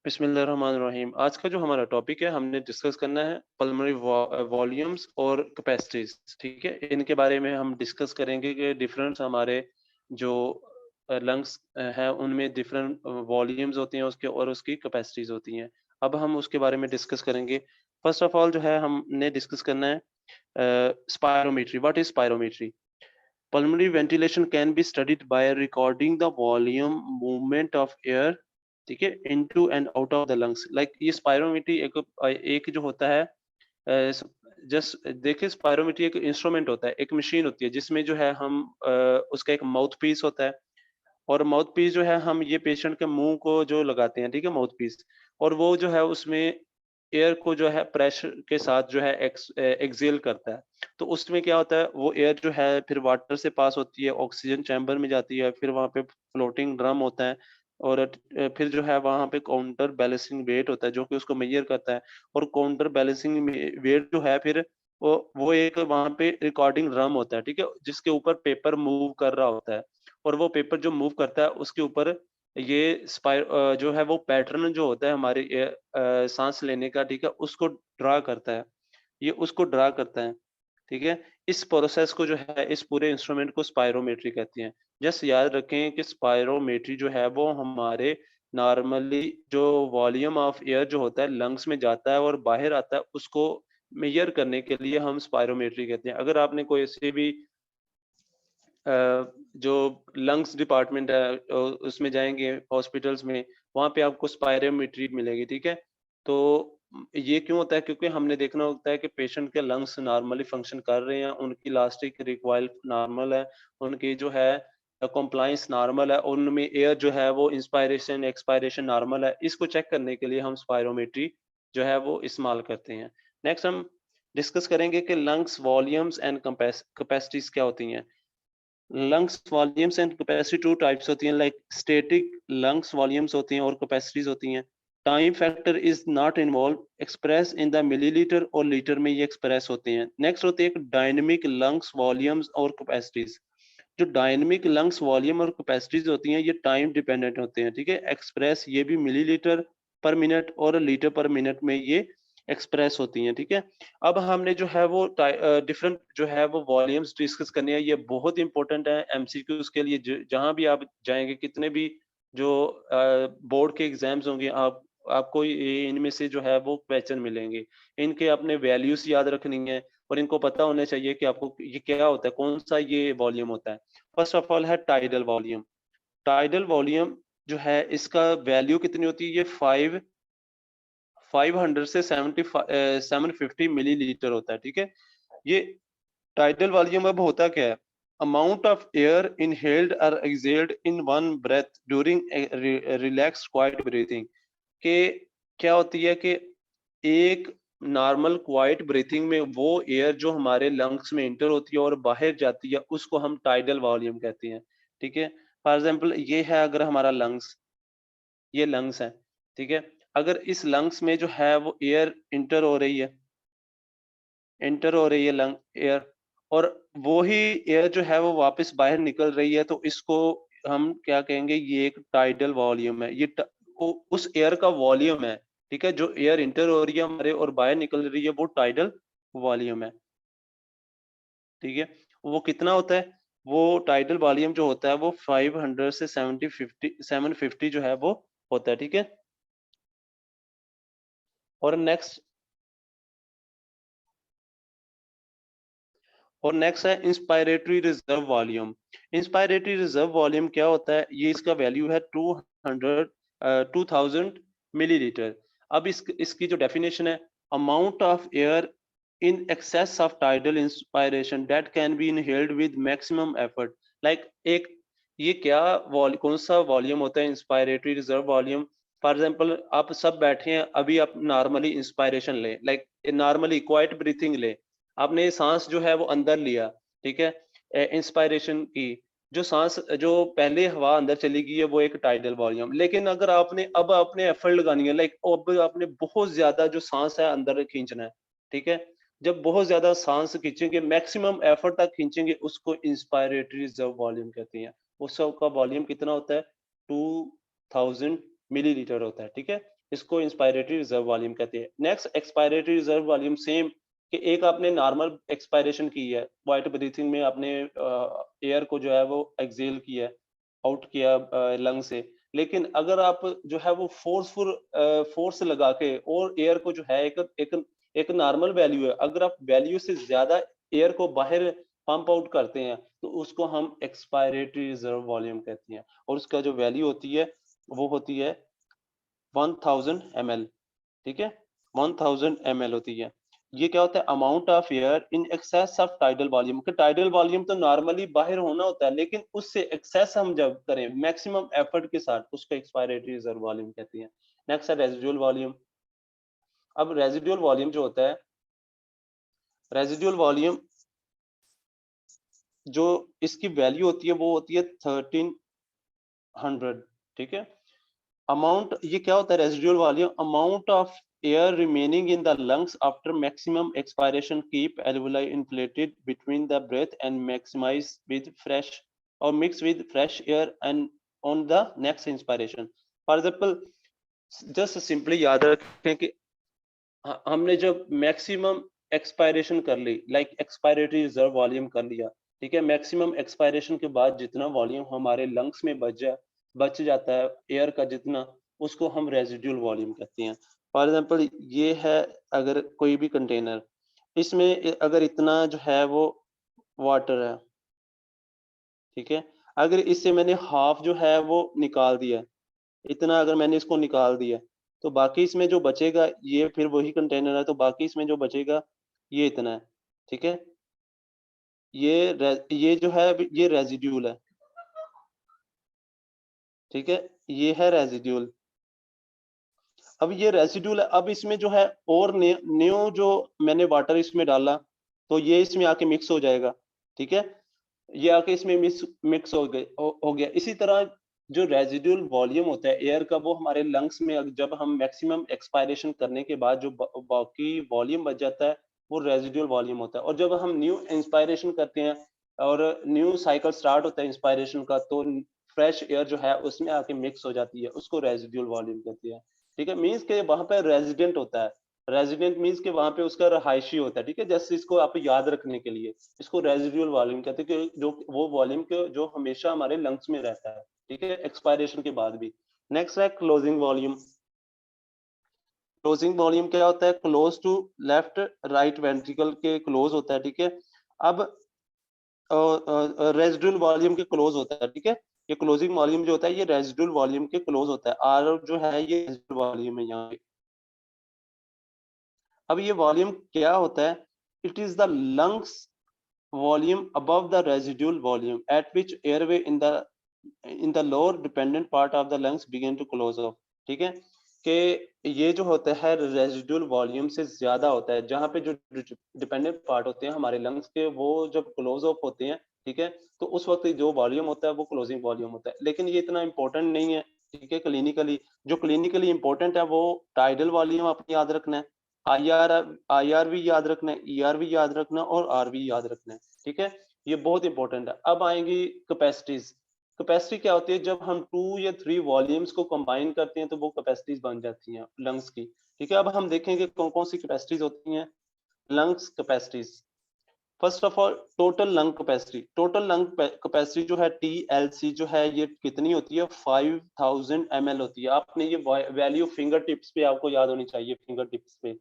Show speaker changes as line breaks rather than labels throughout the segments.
बिस्मिल्लाहिर्रहमानिर्रहीम। आज का जो हमारा टॉपिक है हमने डिस्कस करना है पल्मोनरी वॉल्यूम्स और कैपेसिटीज। ठीक है, इनके बारे में हम डिस्कस करेंगे कि डिफरेंट हमारे जो लंग्स हैं उनमें डिफरेंट वॉल्यूम्स होती हैं उसके और उसकी कैपेसिटीज होती हैं। अब हम उसके बारे में डिस्कस करेंगे। फर्स्ट ऑफ ऑल जो है हमने डिस्कस करना है spirometry. What is spirometry? Pulmonary ventilation can be studied by recording the volume movement of air, ठीक है, into and out of the lungs। Like ये स्पायरोमीट्री एक जो होता है, जस्ट देखिए, स्पायरोमीट्री एक इंस्ट्रूमेंट होता है, एक मशीन होती है जिसमें जो है हम उसका एक माउथ पीस होता है। और माउथ पीस जो है हम ये पेशेंट के मुंह को जो लगाते हैं, ठीक है, माउथ पीस। और वो जो है उसमें एयर को जो है प्रेशर के साथ जो है एक्सहेल करता है। तो उसमें क्या होता है, वो एयर जो है फिर वाटर से पास होती है, ऑक्सीजन चैम्बर में जाती है, फिर वहाँ पे फ्लोटिंग ड्रम होता है। और फिर जो है वहाँ पे काउंटर बैलेंसिंग वेट होता है जो कि उसको मेजर करता है। और काउंटर बैलेंसिंग वेट जो है फिर वो एक वहाँ पे रिकॉर्डिंग ड्रम होता है, ठीक है, जिसके ऊपर पेपर मूव कर रहा होता है। और वो पेपर जो मूव करता है उसके ऊपर ये जो है वो पैटर्न जो होता है हमारे साँस लेने का, ठीक है, उसको ड्रा करता है। ये उसको ड्रा करता है, ठीक है? इस प्रोसेस को जो है, इस पूरे इंस्ट्रूमेंट को स्पायरोमेट्री कहते हैं। जस्ट याद रखें कि स्पायरोमेट्री जो है वो हमारे नॉर्मली जो वॉल्यूम ऑफ एयर जो होता है लंग्स में जाता है और बाहर आता है, उसको मेज़र करने के लिए हम स्पायरोमेट्री कहते हैं। अगर आपने कोई ऐसी भी जो लंग्स डिपार्टमेंट है, उसमें जाएँगे हॉस्पिटल्स में, वहाँ पे आपको स्पायरोमेट्री मिलेगी, ठीक है? तो ये क्यों होता है? क्योंकि हमने देखना होता है कि पेशेंट के लंग्स नॉर्मली फंक्शन कर रहे हैं, उनकी इलास्टिक रिक्वायल नॉर्मल है, उनकी जो है कॉम्प्लायंस नॉर्मल है, उनमें एयर जो है वो इंस्पायरेशन, एक्सपायरेशन नॉर्मल है। इसको चेक करने के लिए हम स्पायरोमेट्री जो है वो इस्तेमाल करते हैं। नेक्स्ट हम डिस्कस करेंगे कि लंग्स वॉल्यूम्स एंड कैपेसिटीज़ क्या होती हैं। Lungs volumes and capacity 2 types होती हैं, लाइक स्टैटिक लंग्स वॉल्यूम्स होती हैं और कैपेसिटीज होती हैं। Time factor is not involve, express in the millilitre और लीटर में ये एक्सप्रेस होते हैं। नेक्स्ट होती है एक डायनेमिक लंग्स वॉल्यूम्स और कैपेसिटीज। जो डायनेमिक लंग्स वॉल्यूम और कैपेसिटीज होती हैं ये टाइम डिपेंडेंट होते हैं, ठीक है, एक्सप्रेस ये भी मिलीलीटर पर मिनट और लीटर पर मिनट में ये एक्सप्रेस होती हैं, ठीक है। अब हमने जो है वो डिफरेंट जो है वो वॉल्यूम्स डिस्कस करने हैं, ये बहुत इंपॉर्टेंट है एमसीक्यूज के लिए। जहां भी आप जाएंगे, कितने भी जो बोर्ड के एग्जाम्स होंगे, आपको इनमें से जो है वो क्वेश्चन मिलेंगे। इनके अपने वैल्यूज याद रखनी है और इनको पता होना चाहिए कि आपको ये क्या होता है, कौन सा ये वॉल्यूम होता है। फर्स्ट ऑफ ऑल है टाइडल वॉल्यूम। टाइडल वॉल्यूम जो है इसका वैल्यू कितनी होती है, ये 500 से 750 मिलीलीटर होता है, ठीक है। ये टाइडल वॉल्यूम अब होता क्या है? अमाउंट ऑफ एयर इनहेल्ड और exhaled in one breath during relaxed quiet breathing. के क्या होती है कि एक नॉर्मल क्वाइट ब्रीथिंग में वो एयर जो हमारे लंग्स में एंटर होती है और बाहर जाती है उसको हम टाइडल वॉल्यूम कहते हैं, ठीक है। फॉर एग्जांपल ये है, अगर हमारा लंग्स, ये लंग्स है, ठीक है। अगर इस लंग्स में जो है वो एयर इंटर हो रही है, एंटर हो रही है लंग एयर, और वो ही एयर जो है वो वापस बाहर निकल रही है, तो इसको हम क्या कहेंगे, ये एक टाइडल वॉल्यूम है। उस एयर का वॉल्यूम है, ठीक है, जो एयर इंटर हो रही है हमारे और बाहर निकल रही है, वो टाइडल वॉल्यूम है, ठीक है। वो कितना होता है? वो टाइडल वॉल्यूम जो होता है वो 500 से 750 जो है वो होता है, ठीक है। और नेक्स्ट है inspiratory reserve volume. Inspiratory reserve volume क्या होता है? ये इसका वैल्यू है 2000 मिलीलीटर। अब इसकी जो डेफिनेशन है, amount of air in excess of tidal inspiration that can be inhaled with maximum effort. Like एक ये क्या कौन सा वॉल्यूम होता है inspiratory reserve volume? For example आप सब बैठे हैं, अभी आप नॉर्मली इंस्पायरेशन लें, लाइक नॉर्मली क्वाइट ब्रीथिंग लें, आपने सांस जो है वो अंदर लिया, ठीक है, इंस्पायरेशन की, जो सांस जो पहले हवा अंदर चली गई है वो एक टाइडल वॉल्यूम। लेकिन अगर आपने अब आपने एफर्ट लगानी है, लाइक अब आपने बहुत ज्यादा जो सांस है अंदर खींचना है, ठीक है, जब बहुत ज्यादा सांस खींचेंगे, मैक्सिमम एफर्ट तक खींचेंगे, उसको इंस्पायरेटरी रिजर्व वॉल्यूम कहते हैं। उस सब का वॉल्यूम कितना होता है? 2000 मिलीलीटर होता है, ठीक है। इसको इंस्पायरेटरी रिजर्व वॉल्यूम कहते हैं। Next expiratory reserve volume same, कि एक आपने नॉर्मल एक्सपायरेशन की है, वाइट ब्रीथिंग में आपने एयर को जो है वो एक्सेल किया है, आउट किया लंग से, लेकिन अगर आप जो है वो फोर्स लगा के और एयर को जो है एक नॉर्मल वैल्यू है, अगर आप वैल्यू से ज्यादा एयर को बाहर पंप आउट करते हैं तो उसको हम एक्सपायरेटरी रिजर्व वॉल्यूम कहते हैं, और उसका जो वैल्यू होती है वो होती है 1000 ml, ठीक है, 1000 ml होती है। ये क्या होता है, amount of air in excess of tidal volume, कि टाइडल वॉल्यूम तो नॉर्मली बाहर होना होता है, लेकिन उससे एक्सेस हम जब करें मैक्सिमम एफर्ट के साथ, उसको एक्सपायरेटरी रिजर्व वॉल्यूम कहते हैं। नेक्स्ट है रेजिडुअल वॉल्यूम। अब रेजिडुअल वॉल्यूम जो होता है, रेजिडुअल वॉल्यूम जो इसकी वैल्यू होती है वो होती है 1300, ठीक है। अमाउंट, ये क्या होता है residual volume, amount of air remaining in the lungs after maximum expiration keep एल्वेoli inflated between the breath and maximise with fresh और mix with fresh air and on the next inspiration. For example, just simply याद रखें कि हमने जब maximum expiration कर ली, like expiratory reserve volume कर लिया, ठीक है, मैक्सिमम एक्सपायरेशन के बाद जितना वॉल्यूम हमारे लंग्स में बच जाता है एयर का जितना, उसको हम रेजिडुअल वॉल्यूम कहते हैं। फॉर एग्जांपल, ये है अगर कोई भी कंटेनर, इसमें अगर इतना जो है वो वाटर है, ठीक है, अगर इससे मैंने हाफ जो है वो निकाल दिया, इतना अगर मैंने इसको निकाल दिया, तो बाकी इसमें जो बचेगा, ये फिर वही कंटेनर है, तो बाकी इसमें जो बचेगा ये इतना है, ठीक है। ये जो है ये रेजिड्यूल है, ठीक है, ये है रेजिड्यूल। अब ये रेजिड्यूल है, अब इसमें जो है और न्यू जो मैंने वाटर इसमें डाला, तो ये इसमें आके मिक्स हो जाएगा, ठीक है, ये आके इसमें मिक्स हो गया। इसी तरह जो रेजिडुअल वॉल्यूम होता है एयर का, वो हमारे लंग्स में जब हम मैक्सिमम एक्सपायरेशन करने के बाद जो बाकी वॉल्यूम बच जाता है, वो रेजिडुअल वॉल्यूम होता है। और जब हम न्यू इंस्पायरेशन करते हैं और न्यू साइकिल स्टार्ट होता है इंस्पायरेशन का, तो फ्रेश एयर जो है उसमें आके मिक्स हो जाती है, उसको रेजिडुअल वॉल्यूम कहते हैं, ठीक है। मीन्स के वहां पे रेजिडेंट होता है, रेजिडेंट मीन्स के वहां पे उसका रहायशी होता है, ठीक है। जैसे इसको आप याद रखने के लिए इसको रेजिडुअल वॉल्यूम कहते हैं, कि जो वो वॉल्यूम के जो हमेशा हमारे लंग्स में रहता है, ठीक है, एक्सपायरेशन के बाद भी। नेक्स्ट है क्लोजिंग वॉल्यूम। क्लोजिंग वॉल्यूम क्या होता है, close to left right ventricle के क्लोज होता है, ठीक है। अब रेजिडुअल वॉल्यूम के क्लोज होता है, ठीक है। ये क्लोजिंग वॉल्यूम जो होता है ये रेजिडुअल वॉल्यूम के क्लोज होता है, आर जो है ये रेजिडुअल वॉल्यूम है यहाँ पे। अब ये वॉल्यूम क्या होता है, it is the lungs volume above the residual volume at which airway in the lower dependent part of the lungs begin to close off, ठीक है, कि ये जो होता है रेजिडुअल वॉल्यूम से ज्यादा होता है, जहाँ पे जो डिपेंडेंट पार्ट होते हैं हमारे लंग्स के, वो जब क्लोज ऑफ होते हैं, ठीक है, तो उस वक्त जो वॉल्यूम होता है वो क्लोजिंग वॉल्यूम होता है। लेकिन ये इतना इंपॉर्टेंट नहीं है, ठीक है। क्लिनिकली जो क्लिनिकली इंपॉर्टेंट है वो टाइडल वॉल्यूम आपने याद रखना है, आई आर भी याद रखना है, ई आर भी याद रखना है, और आर भी याद रखना है, ठीक है। ये बहुत इंपॉर्टेंट है। अब आएंगी कैपेसिटीज। कैपेसिटी क्या होती है, जब हम 2 या 3 वॉल्यूम्स को कंबाइन करते हैं तो वो कैपेसिटीज बन जाती हैं लंग्स की, ठीक है। अब हम देखेंगे कौन कौन सी कैपेसिटीज होती हैं। Lungs capacities, first of all total lung capacity. Total lung capacity जो है TLC जो है ये कितनी होती है, 5000 ml होती है। आपने ये वैल्यू फिंगर टिप्स पे आपको याद होनी चाहिए, फिंगर टिप्स पे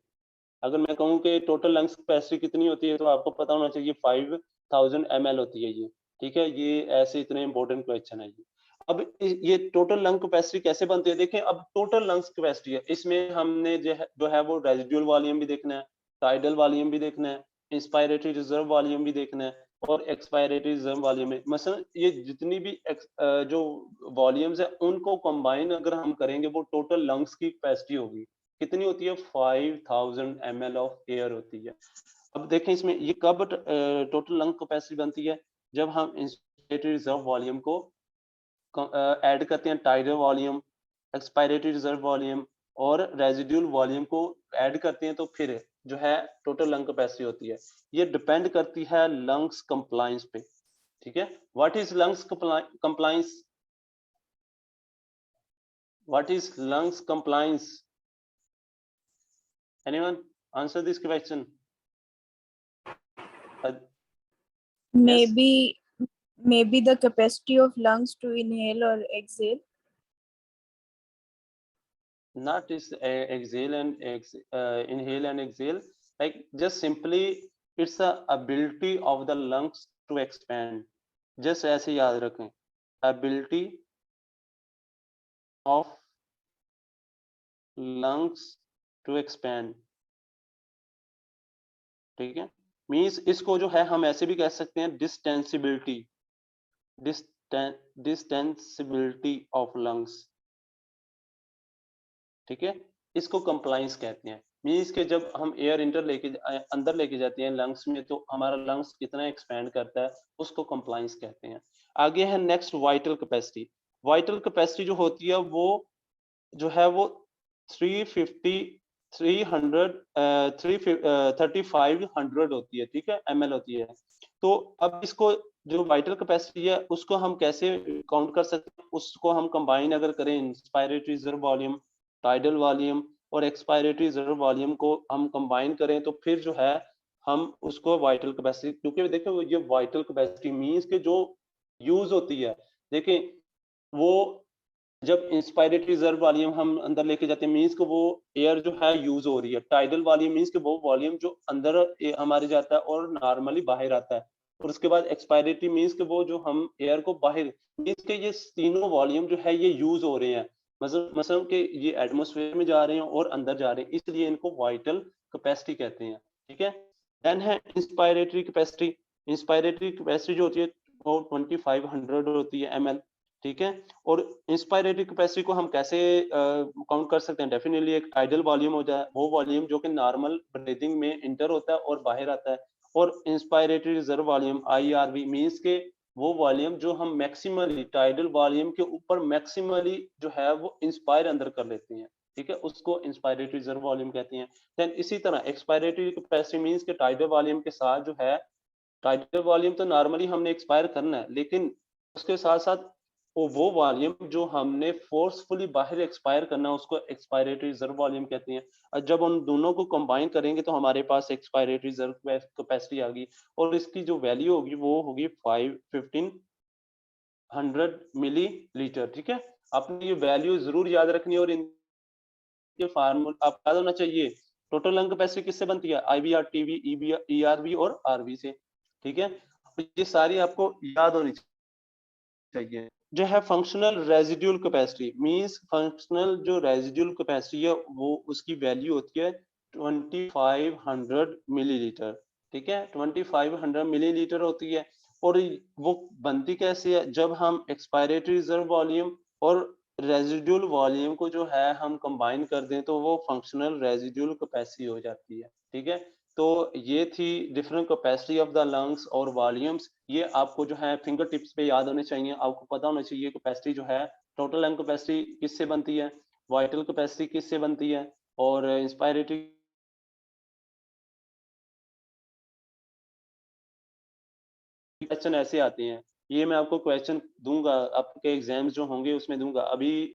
अगर मैं कहूँ कि टोटल लंग्स कैपेसिटी कितनी होती है, तो आपको पता होना चाहिए 5000 ml होती है ये, ठीक है। ये ऐसे इतने इंपॉर्टेंट क्वेश्चन है ये। अब ये टोटल लंग कैपेसिटी कैसे बनती है, देखें। अब टोटल लंग्स कैपेसिटी है, इसमें हमने जो है वो रेजिडुअल वॉल्यूम भी देखना है, टाइडल वॉल्यूम भी देखना है, इंस्पायरेटरी रिजर्व वॉल्यूम भी देखना है, और एक्सपायरेटरी रिजर्व वॉल्यूम है। मसलन ये जितनी भी जो वॉल्यूम्स है उनको कंबाइन अगर हम करेंगे, वो टोटल लंग्स की कैपेसिटी होगी। कितनी होती है, 5000 ml ऑफ एयर होती है। अब देखें इसमें ये कब टोटल लंग कैपेसिटी बनती है, जब हम इंस्पायरेटरी रिजर्व वॉल्यूम को ऐड करते हैं, tidal volume, expiratory reserve volume और रेजिडुअल वॉल्यूम को ऐड करते हैं, तो फिर जो है टोटल लंग कैपेसिटी होती है। ये डिपेंड करती है लंग्स कंप्लायंस पे, ठीक है। What is lungs compliance, what is lungs compliance, Anyone answer this question? Yes.
Maybe the capacity of lungs to inhale or exhale.
Not is exhale and inhale and exhale. Like just simply, it's a ability of the lungs to expand. Just ऐसे याद रखें. Ability of lungs to expand. ठीक है. Means इसको जो है हम ऐसे भी कह सकते हैं डिस्टेंसिबिलिटी. डिस्टेंसिबिलिटी ऑफ लंग्स. ठीक है. इसको कंप्लाइंस कहते हैं. मीन्स के जब हम एयर अंदर लेके जाते हैं लंग्स में, तो हमारा लंग्स कितना एक्सपैंड करता है, उसको कंप्लाइंस कहते हैं. आगे है next vital capacity. Vital capacity जो होती है वो जो है वो 350 300 3500 होती है. ठीक है, ml होती है. तो अब इसको जो वाइटल कैपेसिटी है उसको हम कैसे काउंट कर सकते हैं, उसको हम कंबाइन अगर करें inspiratory reserve volume, tidal volume और एक्सपायरेटरी रिजर्व वॉल्यूम को हम कंबाइन करें, तो फिर जो है हम उसको वाइटल कैपेसिटी. क्योंकि देखो ये वाइटल कैपेसिटी मींस के जो यूज होती है, देखें वो जब इंस्पायरेटरी रिजर्व वॉल्यूम हम अंदर लेके जाते हैं मींस कि वो एयर जो है यूज हो रही है. टाइडल वॉल्यूम मींस कि वो वॉल्यूम जो अंदर हमारे जाता है और नॉर्मली बाहर आता है. और उसके बाद एक्सपायरेटरी मींस कि वो जो हम एयर को बाहर, मींस कि ये तीनों वॉल्यूम जो है ये यूज हो रहे हैं. मतलब कि ये एटमोस्फेयर में जा रहे हैं और अंदर जा रहे हैं, इसलिए इनको वाइटल कैपेसिटी कहते हैं. ठीक है. देन है इंस्पायरेटरी कैपेसिटी. इंस्पायरेटरी कैपेसिटी जो होती है वो 2500 होती है ml. ठीक है. और इंस्पायरेटरी कैपेसिटी को हम कैसे काउंट कर सकते हैं. डेफिनेटली एक आइडल वॉल्यूम हो जाए, वो वॉल्यूम जो कि नॉर्मल ब्रीथिंग में इंटर होता है और बाहर आता है. और inspiratory reserve volume IRV means के वो वॉल्यूम जो हम मैक्सिमली टाइडल वॉल्यूम के ऊपर मैक्सिमली जो है वो इंस्पायर अंदर कर लेते हैं. ठीक है, उसको इंस्पायरेटरी रिजर्व वॉल्यूम कहते हैं. देन इसी तरह एक्सपायरेटरी कैपेसिटी मींस के टाइडल वॉल्यूम के साथ जो है, टाइडल वॉल्यूम तो नॉर्मली हमने एक्सपायर करना है, लेकिन उसके साथ साथ वो वॉल्यूम जो हमने फोर्सफुली बाहर एक्सपायर करना है उसको एक्सपायरेटरी रिजर्व वॉल्यूम कहते हैं. और जब हम दोनों को कंबाइन करेंगे तो हमारे पास एक्सपायरेटरी रिजर्व कैपेसिटी आ गई. और इसकी जो वैल्यू होगी वो होगी 1500 मिली लीटर. ठीक है. आपने ये वैल्यू जरूर याद रखनी है और इनके फार्मूला आप याद होना चाहिए. टोटल लंग कैपेसिटी किससे बनती है? IVR, TB, ERV और RV से. ठीक है. तो ये सारी आपको याद होनी चाहिए. जो है functional residual capacity means functional जो रेजिड्यूल कैपेसिटी है वो उसकी वैल्यू होती है 2500 मिलीलीटर. ठीक है, 2500 मिलीलीटर होती है. और वो बनती कैसे है? जब हम एक्सपायरेटरी रिजर्व वॉल्यूम और रेजिड्यूल वॉल्यूम को जो है हम कंबाइन कर दें तो वो फंक्शनल रेजिड्यूल कैपेसिटी हो जाती है. ठीक है. तो ये थी different capacity of the lungs और वॉल्यूम्स. ये आपको जो है फिंगर टिप्स पे याद होने चाहिए. आपको पता होना चाहिए कैपेसिटी जो है, टोटल लंग कैपेसिटी किससे बनती है, वाइटल कैपेसिटी किससे बनती है, और इंस्पायरेटरी क्वेश्चन ऐसे आते हैं. ये मैं आपको क्वेश्चन दूंगा, आपके एग्जाम्स जो होंगे उसमें दूंगा. अभी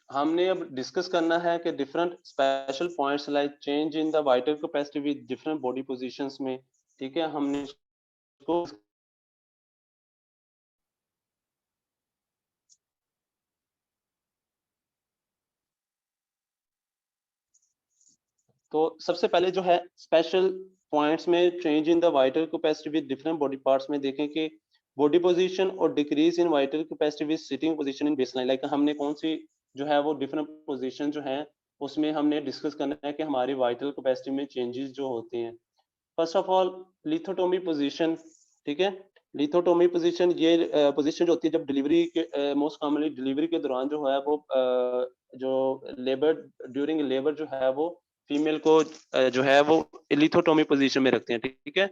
हमने अब डिस्कस करना है कि different special points like change in the vital capacity with different body positions में. ठीक है, हमने इसको तो सबसे पहले जो है स्पेशल पॉइंट्स में change in the vital capacity with different body parts में देखें कि बॉडी पोजीशन और decrease in vital capacity with sitting position in baseline, like हमने कौन सी जो है वो डिफरेंट पोजीशन जो है उसमें हमने डिस्कस करना है कि हमारी वाइटल कैपेसिटी में चेंजेस जो होते हैं। First of all lithotomy position, ठीक है। लिथोटोमी पोजीशन ये पोजीशन जो होती है जब डिलीवरी के मोस्ट कॉमनली डिलीवरी के दौरान जो है वो जो लेबर ड्यूरिंग लेबर जो है वो फीमेल को जो है वो लिथोटोमी पोजीशन में रखते हैं, ठीक है।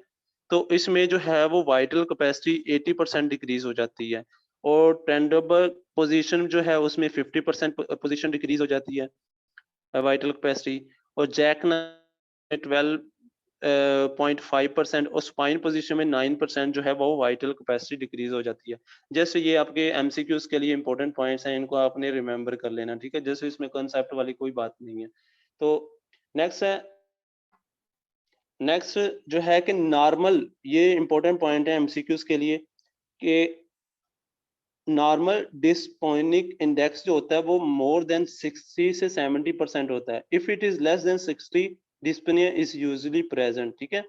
तो इसमें जो है वो वाइटल कैपेसिटी 80% डिक्रीज हो जाती है और टेंडरबर पोजीशन जो है उसमें 50% पोजीशन डिक्रीज हो जाती है वाइटल कैपेसिटी, और जैक 12.5% और स्पाइन पोजीशन में 9% जो है वो वाइटल कैपेसिटी डिक्रीज हो जाती है। जैसे ये आपके एमसीक्यूज के लिए इंपॉर्टेंट पॉइंट्स हैं, इनको आपने रिमेंबर कर लेना, ठीक है। जैसे इसमें कंसेप्ट वाली कोई बात नहीं है। तो नेक्स्ट है, नेक्स्ट जो है कि नॉर्मल, ये इंपॉर्टेंट पॉइंट है एमसीक्यूज के लिए कि नॉर्मल डिस्पोनिक इंडेक्स जो होता है वो मोर देन 60 से 70% होता है। If it is less than 60 dyspnoea is usually present, ठीक है।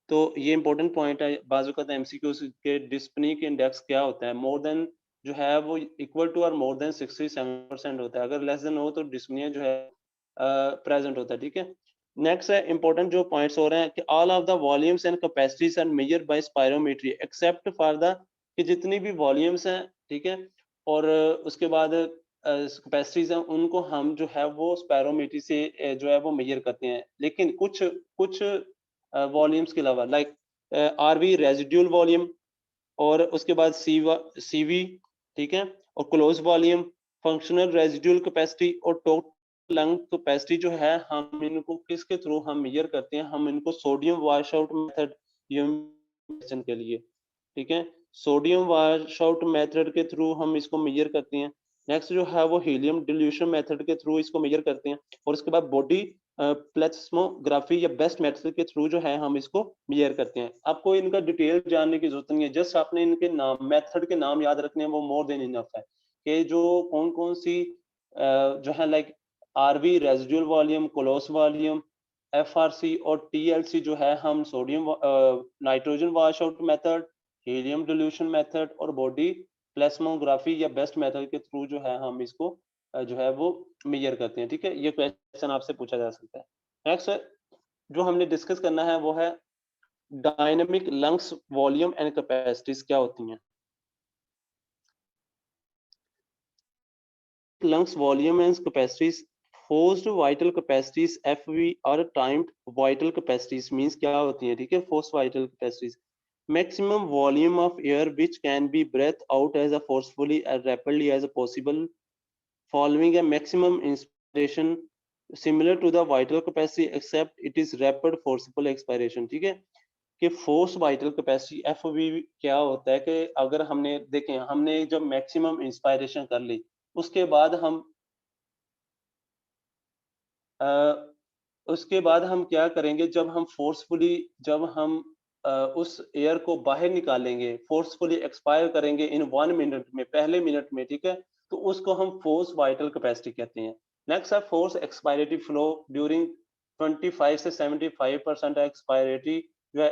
तो ये इंपॉर्टेंट पॉइंट है, बाजू का एमसीक्यू के डिस्पोनिक इंडेक्स क्या होता है, मोर देन जो है वो इक्वल टू और मोर देन 67% होता है, अगर लेस देन हो तो डिस्पोनिया जो है प्रेजेंट होता है, ठीक है। नेक्स्ट है इंपॉर्टेंट जो पॉइंट्स हो रहे हैं कि all of the volumes and capacities are measured by spirometry except for the, कि जितनी भी वॉल्यूम्स हैं, ठीक है, और उसके बाद कैपेसिटीज हैं उनको हम जो है वो स्पायरोमेट्री से जो है वो मेजर करते हैं। लेकिन कुछ कुछ वॉल्यूम्स के अलावा लाइक आरवी रेजिड्यूल वॉल्यूम, और उसके बाद सीवी, ठीक है, और close volume, functional residual capacity और टोटल लंग कैपेसिटी जो है हम इनको किसके थ्रू हम मेजर करते हैं, हम इनको सोडियम वॉश आउट मेथड के लिए, ठीक है, सोडियम वॉश आउट मेथड के थ्रू हम इसको मेजर करते हैं। नेक्स्ट जो है वो हीलियम डिल्यूशन मेथड के थ्रू इसको मेजर करते हैं, और उसके बाद बॉडी प्लेथस्मोग्राफी या बेस्ट मेथड के थ्रू जो है हम इसको मेजर करते हैं। आपको इनका डिटेल जानने की जरूरत नहीं है, जस्ट आपने इनके नाम, मेथड के नाम याद रखने हैं, वो मोर देन इनफ है कि जो कौन कौन सी जो है लाइक आरवी रेजिडुअल वॉल्यूम, कोलोस वॉल्यूम, एफआरसी और टीएलसी जो है हम sodium nitrogen wash out method, helium dilution method और बॉडी प्लेस्मोग्राफी या बेस्ट मेथड के थ्रू जो है हम इसको जो है वो मेजर करते हैं, ठीक है। ये क्वेश्चन आपसे पूछा जा सकता है। नेक्स्ट जो हमने डिस्कस करना है वो है dynamic lungs volume and capacities क्या होती हैं। lungs volume and capacities, forced vital capacities FV और timed vital capacities means क्या होती हैं, ठीक है। forced vital capacities, maximum volume of air which can be breathed out as forcefully as rapidly as possible following a maximum inspiration similar to the vital capacity except it is rapid forcible expiration, ठीक है। कि force vital capacity FV क्या होता है कि अगर हमने देखें, हमने जब मैक्सिमम इंस्पायरेशन कर ली उसके बाद हम उसके बाद हम क्या करेंगे, जब हम फोर्सफुली जब हम उस एयर को बाहर निकालेंगे, फोर्सफुली एक्सपायर करेंगे इन 1 मिनट में, पहले मिनट में, ठीक है, तो उसको हम फोर्स वाइटल कैपेसिटी कहते हैं। नेक्स्ट है फोर्स एक्सपायरेटरी फ्लो ड्यूरिंग 25 से 75% एक्सपायरेटरी जो है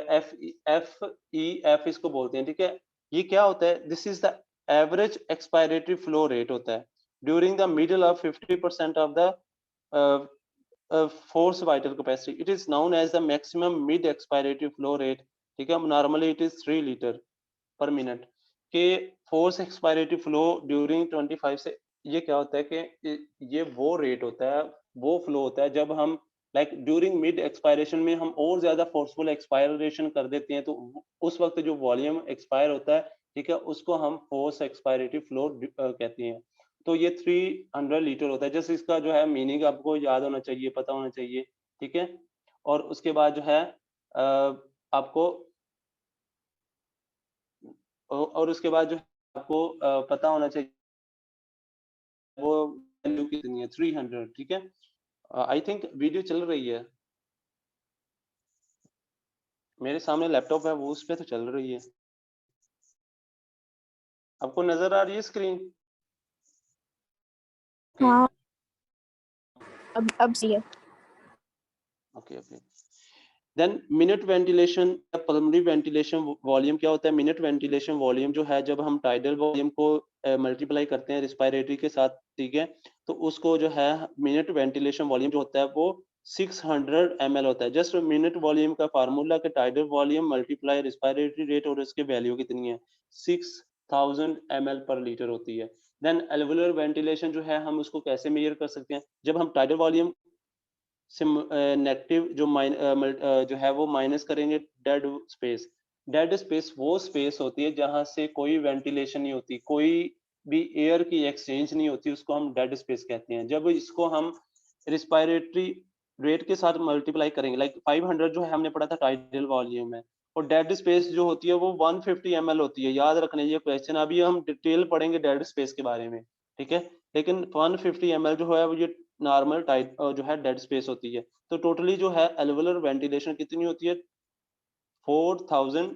एफ इसको बोलते हैं, ठीक है। ये क्या होता है, this is the average expiratory flow rate होता है during the middle of 50% of the force vital capacity. It is known as the maximum mid expiratory flow rate, ठीक है। normally it is 3 liter per minute के force expiratory flow during 25 से, ये क्या होता है कि ये वो रेट होता है, वो फ्लो होता है जब हम लाइक ड्यूरिंग मिड एक्सपायरेशन में हम और ज्यादा फोर्सफुल एक्सपायरेशन कर देते हैं, तो उस वक्त जो वॉल्यूम एक्सपायर होता है, ठीक है, उसको हम फोर्स एक्सपायरेटरी फ्लो कहते हैं। तो ये 300 लीटर होता है, जैसे इसका जो है मीनिंग आपको याद होना चाहिए, पता होना चाहिए, ठीक है। और उसके बाद जो है आपको और उसके बाद जो है आपको पता होना चाहिए वो वैल्यू कितनी है, 300, ठीक है। आई थिंक वीडियो चल रही है, मेरे सामने लैपटॉप है वो उस पे तो चल रही है, आपको नजर आ रही है स्क्रीन?
हाँ, अब सही है।
Okay okay. Then minute ventilation या पल्मोनरी वेंटिलेशन वॉल्यूम क्या होता है? मिनट वेंटिलेशन वॉल्यूम जो है जब हम टाइडल वॉल्यूम को मल्टीप्लाई करते हैं रिस्पायरेटरी के साथ, ठीक है, तो उसको जो है मिनट वेंटिलेशन वॉल्यूम जो होता है वो 600 ml होता है। जस्ट मिनट वॉल्यूम का फार्मूला कि tidal volume multiply respiratory rate और उसकी वैल्यू कितनी है, 6000 ml पर लीटर होती है। देन एल्वुलर वेंटिलेशन जो है हम उसको कैसे मेजर कर सकते हैं? जब हम टाइडल वॉल्यूम से नेगेटिव जो है वो माइनस करेंगे डेड स्पेस। डेड स्पेस वो स्पेस होती है जहां से कोई वेंटिलेशन नहीं होती, कोई भी एयर की एक्सचेंज नहीं होती, उसको हम डेड स्पेस कहते हैं। जब इसको हम रिस्पायरेटरी रेट के साथ मल्टीप्लाई करेंगे, लाइक 500 जो है हमने पढ़ा था टाइडल वॉल्यूम में, और डेड स्पेस जो होती है वो 150 ml होती है। याद रखना ये क्वेश्चन, अभी हम डिटेल पढ़ेंगे डेड स्पेस के बारे में, ठीक है, लेकिन 150 ml जो है वो ये नॉर्मल टाइप जो है डेड स्पेस होती है। तो टोटली जो है एल्वुलर वेंटिलेशन कितनी होती है, 4000,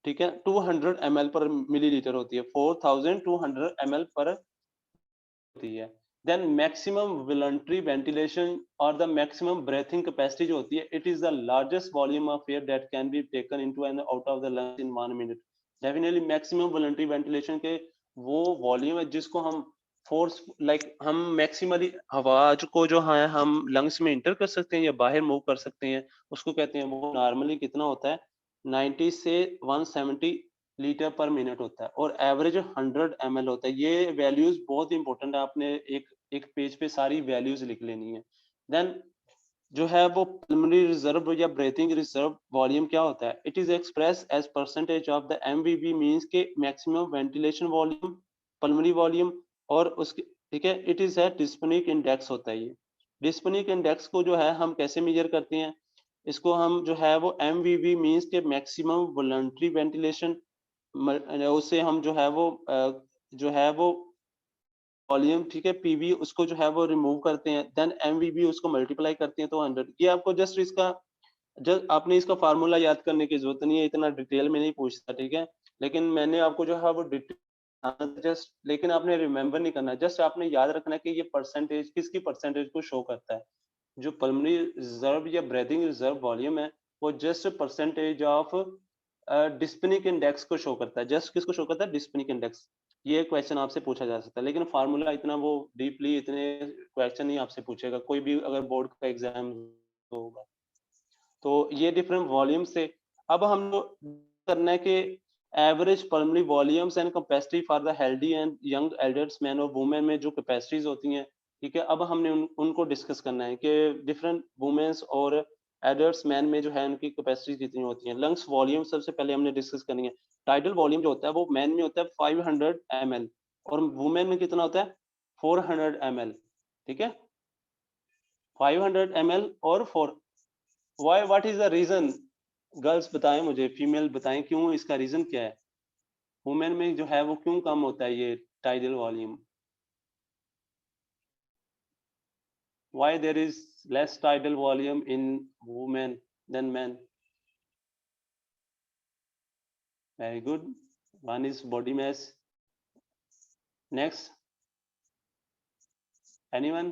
ठीक है, 200 ml पर मिलीलीटर होती है, 4200 ml पर होती है। देन मैक्सिमम वॉलंटरी वेंटिलेशन और द मैक्सिमम ब्रीथिंग कैपेसिटी जो होती है, it is the largest volume of air that can be taken into and out of the lungs in 1 minute. Definitely maximum voluntary ventilation के वो volume है जिसको हम force, like हम मैक्सिमली हवा को जो है हम लंग्स में इंटर कर सकते हैं या बाहर मूव कर सकते हैं, उसको कहते हैं। वो नॉर्मली कितना होता है, 90 से 170 लीटर पर मिनट होता है, और एवरेज 100 ml होता है। ये वैल्यूज बहुत इंपॉर्टेंट है, आपने एक एक पेज पे सारी वैल्यूज लिख लेनी है। देन जो है वो पल्मोनरी रिजर्व या ब्रीथिंग रिजर्व वॉल्यूम क्या होता है? It is express as percentage of the MVV, means के maximum ventilation volume, pulmonary volume, और उसके, ठीक है, इट इज है डिस्पनिक इंडेक्स होता है ये। डिस्पनिक इंडेक्स को जो है हम कैसे मेजर करते हैं? इसको हम जो है वो एमवीवी मींस के मैक्सिमम वॉलंटरी वेंटिलेशन, उससे हम जो है वो जो है वो वॉल्यूम, ठीक है, पीवी उसको जो है वो रिमूव करते हैं, देन एमवीबी उसको मल्टीप्लाई करते हैं तो 100। ये आपको जस्ट इसका जस्ट आपने इसका फार्मूला याद करने की जरूरत नहीं है, इतना डिटेल में नहीं पूछता, ठीक है, लेकिन मैंने आपको जो है वो डिटेल जस्ट, लेकिन आपने रिमेम्बर नहीं करना, जस्ट आपने याद रखना है कि ये परसेंटेज किसकी परसेंटेज को शो करता है। जो पल्मोनरी रिजर्व या ब्रीथिंग रिजर्व वॉल्यूम है वो जस्ट परसेंटेज ऑफ डिस्पनिक इंडेक्स को शो करता है। जस्ट किसको शो करता है? डिस्पनिक इंडेक्स। ये क्वेश्चन आपसे पूछा जा सकता है, लेकिन फार्मूला इतना वो डीपली इतने क्वेश्चन नहीं आपसे पूछेगा कोई भी अगर बोर्ड का एग्जाम होगा। तो ये डिफरेंट वॉल्यूम से अब हम लोग करना है कि average pulmonary volumes and capacity for the healthy and young adults man और वुमेन में जो कैपेसिटीज होती हैं, ठीक है, अब हमने उनको डिस्कस करना है कि डिफरेंट वुमेन्स और एडल्ट्स मैन में जो है उनकी कैपेसिटी कितनी होती है। लंग्स वॉल्यूम सबसे पहले हमने डिस्कस करनी है। टाइडल वॉल्यूम जो होता है वो मैन में होता है 500 ml, और वुमेन में कितना होता है? 400 ml, ठीक है, 500 ml और 4। Why, what is the reason? Girls बताएं मुझे, फीमेल बताएं क्यों, इसका रीजन क्या है? वुमेन में जो है वो क्यों कम होता है ये tidal volume? Why there is less tidal volume in women than man? Very good, one is body mass. Next, anyone?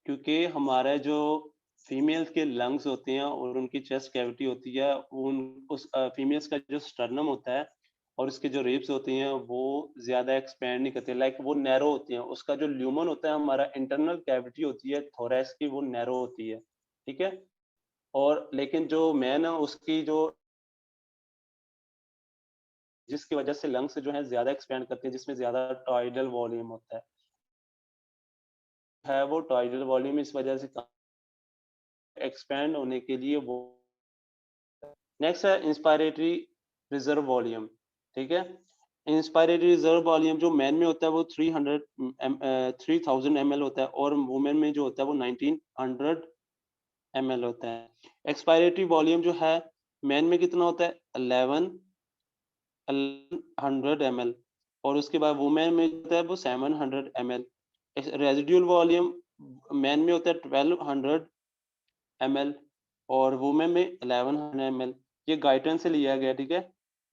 क्योंकि हमारा जो फीमेल्स के लंग्स होते हैं और उनकी चेस्ट कैविटी होती है, उन उस फीमेल्स का जो स्टर्नम होता है और उसके जो रिब्स होती हैं वो ज्यादा एक्सपेंड नहीं करते, लाइक वो नैरो होती हैं। उसका जो ल्यूमन होता है, हमारा इंटरनल कैविटी होती है थोरैक्स की, वो नैरो होती है, ठीक है। और लेकिन जो मैन है उसकी जो, जिसकी वजह से लंग्स जो है ज्यादा एक्सपेंड करते हैं, जिसमें ज्यादा टाइडल वॉल्यूम होता है वो टाइडल वॉल्यूम इस वजह से एक्सपेंड होने के लिए वो। नेक्स्ट है इंस्पायरेटरी रिजर्व वॉल्यूम, ठीक है। इंस्पायरेटरी रिजर्व वॉल्यूम जो मैन में होता है वो 3000 ml होता है, और वुमेन में जो होता है वो 1900 ml होता है। एक्सपायरेटरी वॉल्यूम जो है मैन में कितना होता है? 1100 ml, और उसके बाद वुमेन में होता है वो 700 ml। रेजिडुअल वॉल्यूम मैन में होता है 1200 ml, और वुमेन में 1100 ml। ये गाइडेंस से लिया गया, ठीक है,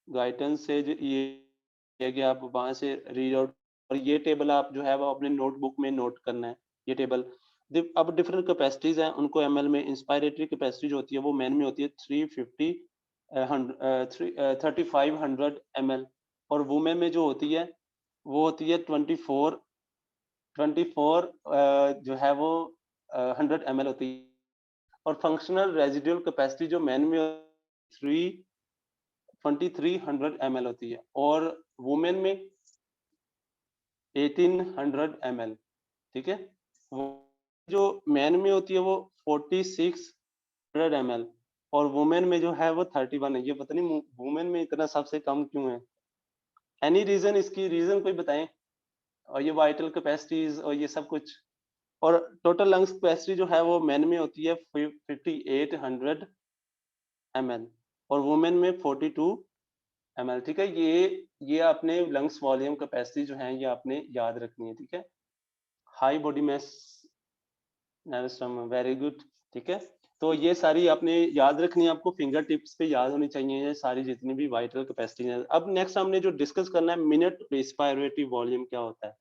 गाइडेंस से ये लिया गया, आप वहां से रीड आउट, और ये टेबल आप जो है वो अपने नोटबुक में नोट करना है। ये टेबल। अब डिफरेंट कैपेसिटीज हैं, उनको एमएल में। इंस्पायरेटरी कैपेसिटी जो होती है वो मैन में होती है 3500 ml, और वुमेन में जो होती है वो होती है 24 जो है वो 100 ml होती है। और फंक्शनल रेजिडुअल कैपेसिटी जो मैन में 2300 ml होती है, और वुमेन में 1800 ml। ठीक है, वो जो मैन में होती है वो 4600 ml, और वुमेन में जो है वो 31 है। ये पता नहीं वुमेन में इतना सबसे कम क्यों है? एनी रीजन, इसकी रीजन कोई बताएं? और ये वाइटल कैपेसिटीज और ये सब कुछ। और टोटल लंग्स कैपेसिटी जो है वो मैन में होती है 5800 ml, और वुमेन में 42 ml। ठीक है, ये आपने लंग्स वॉल्यूम कैपेसिटी जो है ये आपने याद रखनी है। ठीक है, high body mass vary good. ठीक है, तो ये सारी आपने याद रखनी है, आपको फिंगर टिप्स पे याद होनी चाहिए ये सारी जितनी भी वाइटल कैपेसिटी है। अब नेक्स्ट हमने जो डिस्कस करना है, मिनट रेस्पिरेटरी वॉल्यूम क्या होता है?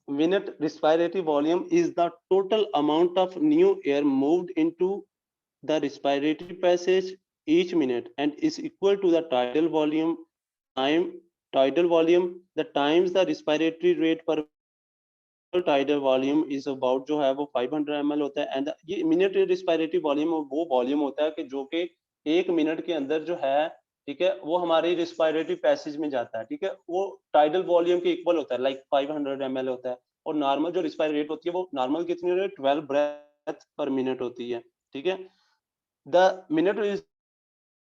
Minute respiratory volume is the total amount of new air moved into the respiratory passage each minute and is equal to the tidal volume the times the respiratory rate per tidal volume is about जो है वो 500 ml होता है। And ये minute respiratory volume वो volume होता है कि जो कि 1 मिनट के अंदर जो है, ठीक है, वो हमारी रिस्पायरेटरी पैसेज में जाता है। ठीक है, वो टाइडल वॉल्यूम के इक्वल होता है, लाइक 500 ml होता है। और नॉर्मल जो रिस्पायरी रेट होती है वो नॉर्मल कितनी होती है? 12 ब्रेथ पर मिनट होती है। ठीक है, the minute is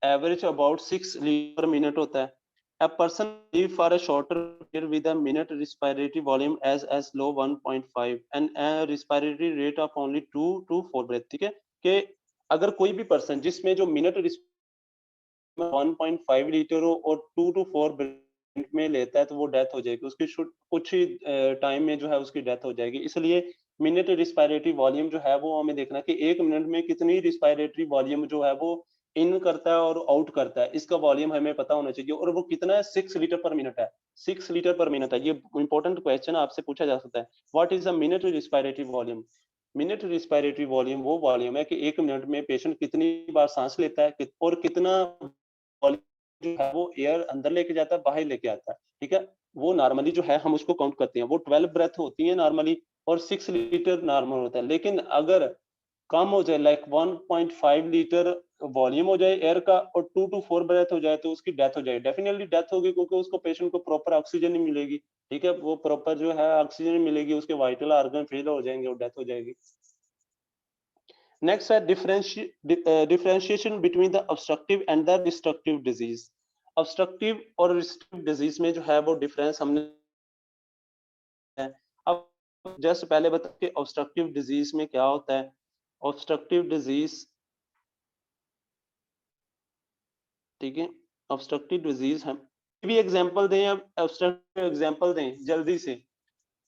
average about 6 litre पर मिनट होता है। A person live for a shorter period with a minute respiratory volume as low 1.5 and a respiratory rate of only 2 to 4 breath। ठीक है, कि अगर कोई भी पर्सन जिसमें जो मिनट 1.5 लीटर हो और 2 to 4 ब्रेथ में लेता है तो वो डेथ हो जाएगी उसकी, कुछ ही टाइम में जो है उसकी डेथ हो जाएगी। इसलिए मिनट रिस्पायरेटरी वॉल्यूम जो है वो हमें देखना कि 1 मिनट में कितनी रिस्पायरेटरी वॉल्यूम जो है वो इन करता है और आउट करता है, इसका वॉल्यूम हमें पता होना चाहिए। और वो कितना है? 6 लीटर पर मिनट है। 6 लीटर पर मिनट है। ये इंपॉर्टेंट क्वेश्चन आपसे पूछा जा सकता है, what is the minute respiratory volume? Minute respiratory volume वो वॉल्यूम है कि 1 मिनट में पेशेंट कितनी बार सांस लेता है और कितना जो है वो एयर अंदर लेके जाता है, बाहर लेके आता है। ठीक है, वो नॉर्मली जो है हम उसको काउंट करते हैं, वो 12 ब्रेथ होती है नॉर्मली, और 6 लीटर नॉर्मल होता है। लेकिन अगर कम हो जाए, लाइक 1.5 लीटर वॉल्यूम हो जाए एयर का और 2 to 4 ब्रेथ हो जाए तो उसकी डेथ हो जाएगी, डेफिनेटली डेथ होगी, क्योंकि उसको पेशेंट को प्रॉपर ऑक्सीजन नहीं मिलेगी। ठीक है, वो प्रॉपर जो है ऑक्सीजन नहीं मिलेगी, उसके वाइटल ऑर्गन फेल हो जाएंगे और डेथ हो जाएगी। नेक्स्ट है differentiation between the obstructive and the destructive disease. Obstructive और डिस्ट्रक्टिव डिजीज में जो है वो डिफरेंस हमने है। अब जस्ट पहले बता कि ऑब्स्ट्रक्टिव डिजीज में क्या होता है। ऑब्स्ट्रक्टिव डिजीज, ठीक है, ऑब्स्ट्रक्टिव डिजीज हम भी एग्जांपल दें, अब ऑब्स्ट्रक्टिव एग्जांपल दें जल्दी से।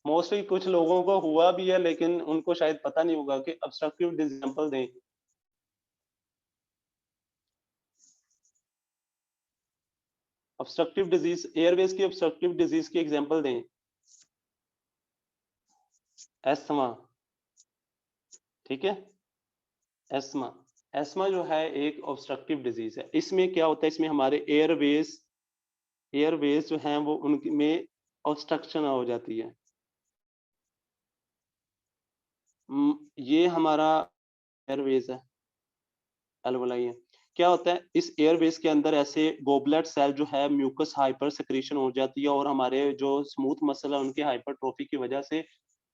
मोस्टली कुछ लोगों को हुआ भी है लेकिन उनको शायद पता नहीं होगा कि ऑब्स्ट्रक्टिव एग्जांपल दें। ऑब्स्ट्रक्टिव डिजीज, एयरवेज की ऑब्स्ट्रक्टिव डिजीज की एग्जांपल दें। एस्थमा, ठीक है, एस्थमा। एस्थमा जो है एक ऑब्स्ट्रक्टिव डिजीज है। इसमें क्या होता है, इसमें हमारे एयरवेज जो हैं वो उनमें ऑब्स्ट्रक्शन हो जाती है। ये हमारा एयरवेज है, एल्वोलाई है। क्या होता है, इस एयरवेज के अंदर ऐसे गोबलेट सेल जो है म्यूकस हाइपर सिक्रीशन हो जाती है, और हमारे जो स्मूथ मसल है उनके हाइपरट्रोफी की वजह से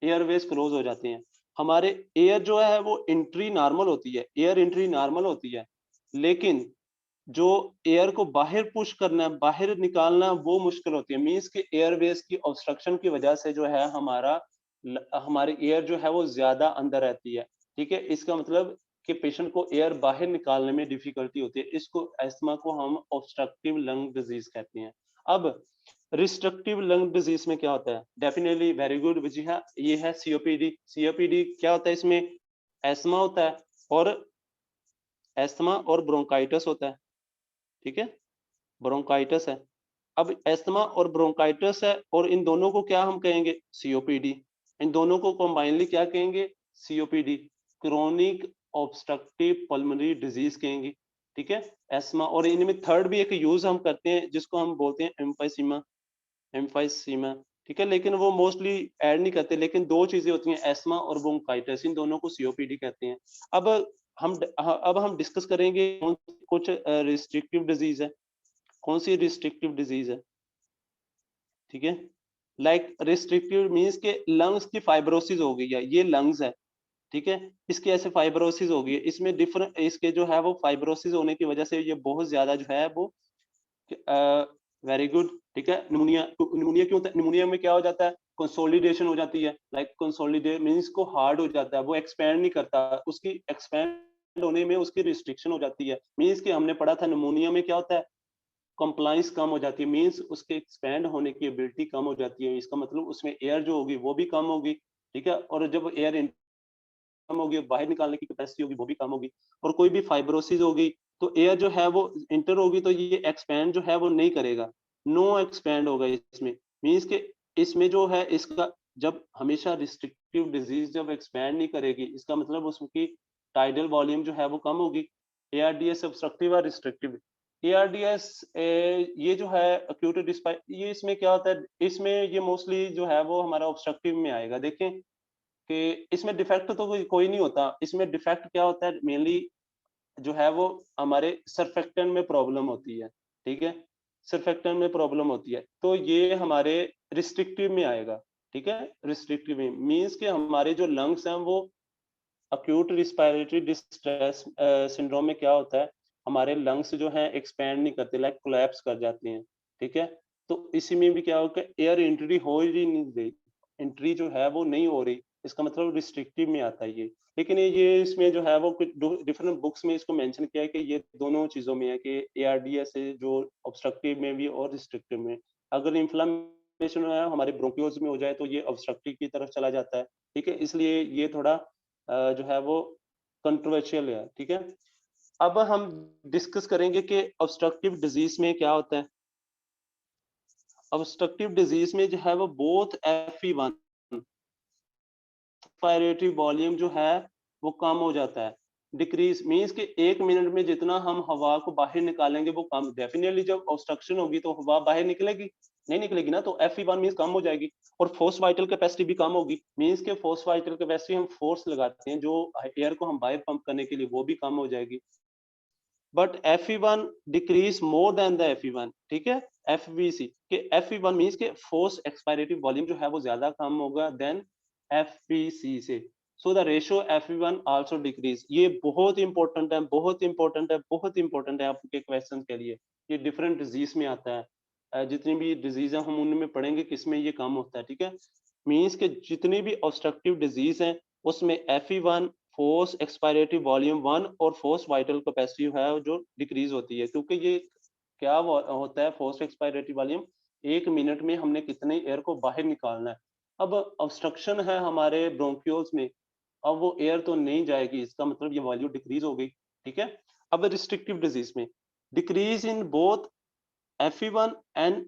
एयरवेज क्लोज हो जाते हैं। हमारे एयर जो है वो एंट्री नॉर्मल होती है, एयर एंट्री नॉर्मल होती है, लेकिन जो एयर को बाहर पुश करना है, बाहर निकालना, वो मुश्किल होती है। मींस कि एयरवेज की ऑब्स्ट्रक्शन की वजह से जो है हमारी एयर जो है वो ज्यादा अंदर रहती है। ठीक है, इसका मतलब कि पेशेंट को एयर बाहर निकालने में डिफिकल्टी होती है। इसको एस्थमा को हम ऑब्स्ट्रक्टिव लंग डिजीज कहते हैं। अब रिस्ट्रक्टिव लंग डिजीज में क्या होता है? डेफिनेटली वेरी गुड विजय, ये है सीओपीडी। सीओपीडी क्या होता है? इसमें एस्थमा होता है, और एस्थमा और ब्रोंकाइटिस होता है। ठीक है, ब्रोंकाइटिस है। अब एस्थमा और ब्रोंकाइटिस है, और इन दोनों को क्या हम कहेंगे? सीओपीडी। इन दोनों को कंबाइनली क्या कहेंगे? COPD, chronic obstructive pulmonary disease कहेंगे, ठीक है, एस्थमा। और इनमें थर्ड भी एक यूज हम करते हैं जिसको हम बोलते हैं एम्फाइसीमा, एम्फाइसीमा, ठीक है, लेकिन वो मोस्टली ऐड नहीं करते। लेकिन दो चीजें होती हैं, एस्थमा और ब्रोंकाइटिस, इन दोनों को सीओपीडी कहते हैं। अब हम डिस्कस करेंगे कुछ रिस्ट्रिक्टिव डिजीज है। कौन सी रिस्ट्रिक्टिव डिजीज है? ठीक है, लाइक रिस्ट्रिक्टिव मींस के लंग्स की फाइब्रोसिस हो गई है, ये लंग्स है, ठीक है, इसके ऐसे फाइब्रोसिस हो गई है, इसमें डिफरेंट इसके जो है वो फाइब्रोसिस होने की वजह से ये बहुत ज्यादा जो है वो वेरी गुड, ठीक है। निमोनिया, निमोनिया क्यों होता है? निमोनिया में क्या हो जाता है? कंसोलिडेशन हो जाती है, लाइक कंसोलिडेट मींस को हार्ड हो जाता है, वो एक्सपैंड नहीं करता, उसकी एक्सपैंड होने में उसकी रिस्ट्रिक्शन हो जाती है। मींस कि हमने पढ़ा था निमोनिया में क्या होता है? कंप्लाइंस कम हो जाती है, मींस उसके एक्सपैंड होने की एबिलिटी कम हो जाती है। इसका मतलब उसमें एयर जो होगी वो भी कम होगी, ठीक है, और जब एयर कम होगी, बाहर निकालने की कैपेसिटी होगी वो भी कम होगी। और कोई भी फाइब्रोसिस होगी तो एयर जो है वो इंटर होगी, तो ये एक्सपैंड जो है वो नहीं करेगा, नो एक्सपैंड होगा इसमें। मींस के इसमें जो है इसका, जब हमेशा रिस्ट्रिक्टिव डिजीज जब एक्सपैंड नहीं करेगी, इसका मतलब उसकी टाइडल वॉल्यूम जो है वो कम होगी। एआरडीएस ऑब्स्ट्रक्टिव और रिस्ट्रिक्टिव। एआरडीएस ये जो है अक्यूट डिस्पाइट, ये इसमें क्या होता है? इसमें ये मोस्टली जो है वो हमारा ऑब्स्ट्रक्टिव में आएगा। देखें कि इसमें डिफेक्ट तो कोई नहीं होता, इसमें डिफेक्ट क्या होता है? मेनली जो है वो हमारे सरफेक्टेंट में प्रॉब्लम होती है, ठीक है, सरफेक्टेंट में प्रॉब्लम होती है, तो ये हमारे रिस्ट्रिक्टिव में आएगा, ठीक है। रिस्ट्रिक्टिव में मींस के हमारे जो लंग्स हैं वो अक्यूट रिस्पायरेटरी डिस्ट्रेस सिंड्रोम में क्या होता है? हमारे लंग्स जो हैं एक्सपैंड नहीं करते, लाइक कोलैप्स कर जाते हैं, ठीक है। तो इसी में भी क्या होगा? एयर एंट्री हो ही नहीं रही, एंट्री जो है वो नहीं हो रही, इसका मतलब रिस्ट्रिक्टिव में आता है ये। लेकिन ये इसमें जो है वो कुछ डिफरेंट बुक्स में इसको मेंशन किया है कि ये दोनों चीजों में है, कि एआरडीएस है जो ऑब्स्ट्रक्टिव में भी और रिस्ट्रिक्टिव में। अगर इन्फ्लामेशन है हमारे ब्रोंकियोल्स में हो जाए तो ये ऑब्स्ट्रक्टिव की तरफ चला जाता है, ठीक है, इसलिए ये थोड़ा जो है वो कंट्रोवर्शियल है, ठीक है। अब हम डिस्कस करेंगे कि ऑब्स्ट्रक्टिव डिजीज में क्या होता है। ऑब्स्ट्रक्टिव डिजीज में जो है वो बोथ FEV1 रेस्पिरेटरी वॉल्यूम जो है वो कम हो जाता है। डिक्रीज मींस कि 1 मिनट में जितना हम हवा को बाहर निकालेंगे वो कम, डेफिनेटली जब ऑब्स्ट्रक्शन होगी तो हवा बाहर निकलेगी नहीं, निकलेगी ना, तो FEV1 मींस कम हो जाएगी। और फोर्स वाइटल कैपेसिटी भी कम होगी, मींस के फोर्स वाइटल कैपेसिटी हम फोर्स लगाते हैं जो एयर को हम बाहर पंप करने के लिए, वो भी कम हो जाएगी। But FE1 decrease more than the FE1, ठीक है। FVC के FE1 मींस के फोर्स एक्सपायरेटिव वॉल्यूम जो है वो ज्यादा कम होगा देन FVC से। So the ratio FE1 also decrease. ये बहुत इंपॉर्टेंट है, बहुत इंपॉर्टेंट है, बहुत इंपॉर्टेंट है आपके क्वेश्चन के लिए। ये डिफरेंट डिजीज में आता है, जितनी भी डिजीज है हम उनमें पढ़ेंगे किसमें ये कम होता है, ठीक है। मींस के जितनी भी ऑब्स्ट्रक्टिव डिजीज है उसमें FE1, फोर्स एक्सपायरेटरी वॉल्यूम 1 और फोर्स वाइटल कैपेसिटी है जो डिक्रीज होती है, क्योंकि ये क्या होता है? फोर्स एक्सपायरेटरी वॉल्यूम, 1 मिनट में हमने कितने एयर को बाहर निकालना है। अब ऑब्स्ट्रक्शन है हमारे ब्रोंकियोल्स में, अब वो एयर तो नहीं जाएगी, इसका मतलब ये वॉल्यूम डिक्रीज हो गई, ठीक है। अब रिस्ट्रिक्टिव डिजीज में decrease in both FE1 and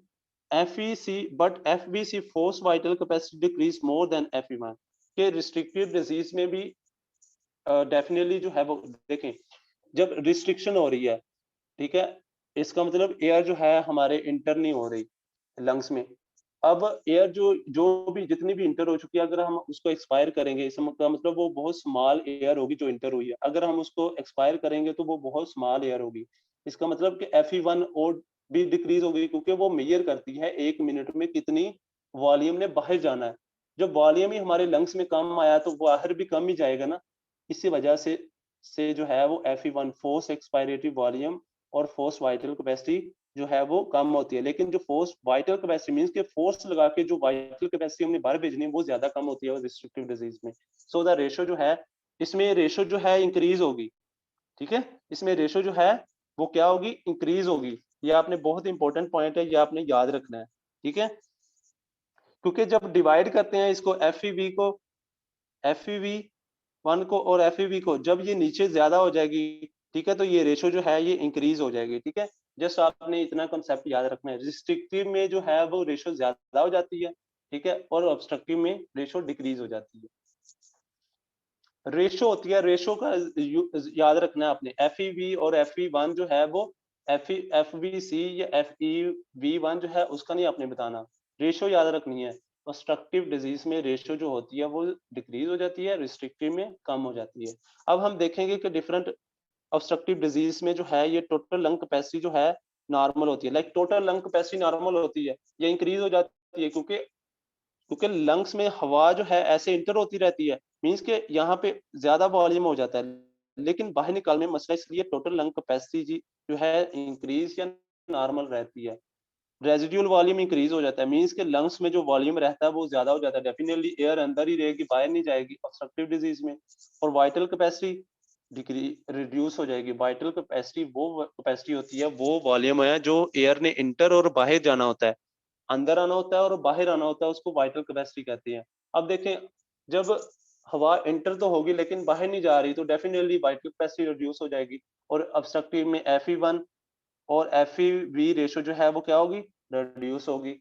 FEC, but FVC force vital capacity decrease more than FE1 के। रिस्ट्रिक्टिव डिजीज में भी डेफिनेटली जो है वो देखें, जब रिस्ट्रिक्शन हो रही है, ठीक है, इसका मतलब एयर जो है हमारे इंटर नहीं हो रही लंग्स में। अब एयर जो जो भी जितनी भी इंटर हो चुकी है, अगर हम उसको एक्सपायर करेंगे, इसका मतलब वो बहुत स्मॉल एयर होगी जो इंटर हुई है। अगर हम उसको एक्सपायर करेंगे तो वो बहुत स्मॉल एयर होगी, इसका मतलब कि FE1 और भी डिक्रीज हो गई, क्योंकि वो मेजर करती है 1 मिनट में कितनी वॉल्यूम ने बाहर जाना है। जब वॉल्यूम ही हमारे लंग्स में कम आया तो बाहर भी कम ही जाएगा ना। इसी वजह से जो है वो FE1 फोर्स एक्सपायरेटरी वॉल्यूम और फोर्स वाइटल कैपेसिटी जो है वो कम होती है। लेकिन जो फोर्स वाइटल कैपेसिटी मींस के फोर्स लगा के जो वाइटल कैपेसिटी हमने बाहर भेजनी है वो ज्यादा कम होती है रिस्ट्रिक्टिव डिजीज में। सो द रेशो जो है, इसमें रेशो जो है इंक्रीज होगी, ठीक है, इसमें रेशो जो है वो क्या होगी? इंक्रीज होगी। ये आपने बहुत इंपॉर्टेंट पॉइंट है, ये आपने याद रखना है, ठीक है। क्योंकि जब डिवाइड करते हैं इसको FEV1 को और FEV को, जब ये नीचे ज्यादा हो जाएगी, ठीक है, तो ये रेशो जो है ये इंक्रीज हो जाएगी, ठीक है। जस्ट आपने इतना कंसेप्ट याद रखना है। रिस्ट्रिक्टिव में जो है वो रेशो ज्यादा हो जाती है, ठीक है, और ऑब्स्ट्रक्टिव में रेशो डिक्रीज हो जाती है। रेशो होती है, रेशो का याद रखना है आपने, FeV और FE1 जो है वो FVC या FeV1 जो है उसका नहीं आपने बताना, रेशो याद रखनी है। ऑब्स्ट्रक्टिव डिजीज में रेशो जो होती है वो डिक्रीज हो जाती है, रिस्ट्रिक्टिव में कम हो जाती है। अब हम देखेंगे कि डिफरेंट ऑब्स्ट्रक्टिव डिजीज में जो है ये टोटल लंग कैपेसिटी जो है नॉर्मल होती है, like total lung capacity normal होती है, ये इंक्रीज हो जाती है क्योंकि लंग्स में हवा जो है ऐसे इंटर होती रहती है, मींस के यहाँ पे ज्यादा वॉल्यूम हो जाता है, लेकिन बाहर निकालने में मसला, इसलिए टोटल लंग कैपेसिटी जो है इंक्रीज या नॉर्मल रहती है। रेजिडुअल वॉल्यूम इंक्रीज हो जाता है, मींस के लंग्स में जो वॉल्यूम रहता है वो ज्यादा हो जाता है, डेफिनेटली एयर अंदर ही रहेगी, बाहर नहीं जाएगी ऑब्स्ट्रक्टिव डिजीज में। और वाइटल कैपेसिटी रिड्यूस हो जाएगी। वाइटल कैपेसिटी वो कैपेसिटी होती है, वो वॉल्यूम है जो एयर ने इंटर और बाहर जाना होता है, अंदर आना होता है और बाहर आना होता है, उसको वाइटल कैपेसिटी कहते हैं। अब देखें, जब हवा इंटर तो होगी लेकिन बाहर नहीं जा रही, तो डेफिनेटली वाइटल कैपेसिटी रिड्यूस हो जाएगी। और ऑब्स्ट्रक्टिव में FE1 और FeV रेशो जो है वो क्या होगी, रिड्यूस होगी।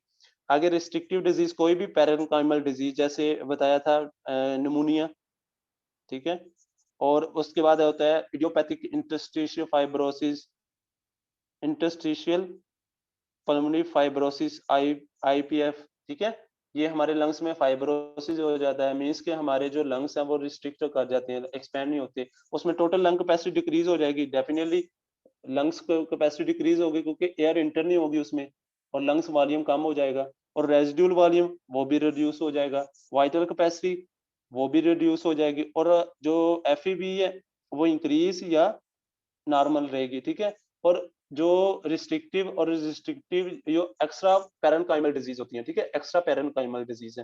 आगे रिस्ट्रिक्टिव डिजीज, कोई भी पैरेन्काइमल डिजीज, जैसे बताया था निमोनिया, ठीक है, और उसके बाद होता है idiopathic interstitial fibrosis, interstitial pulmonary fibrosis, IPF, ठीक है। ये हमारे लंग्स में फाइब्रोसिस हो जाता है, मींस के हमारे जो लंग्स हैं वो रिस्ट्रिक्ट कर जाते हैं, एक्सपैंड नहीं होते, उसमें टोटल लंग कैपेसिटी डिक्रीज हो जाएगी, डेफिनेटली लंग्स कैपेसिटी डिक्रीज होगी क्योंकि एयर इंटर नहीं होगी उसमें, और लंग्स वॉल्यूम कम हो जाएगा, और रेजिडुअल वॉल्यूम वो भी रिड्यूस हो जाएगा, वाइटल कैपेसिटी वो भी रिड्यूस हो जाएगी, और जो FeV है वो इंक्रीज या नॉर्मल रहेगी, ठीक है। और जो रिस्ट्रिक्टिव जो एक्स्ट्रा पैरेन्काइमल डिजीज होती है, ठीक है, एक्स्ट्रा पैरेन्काइमल डिजीज है,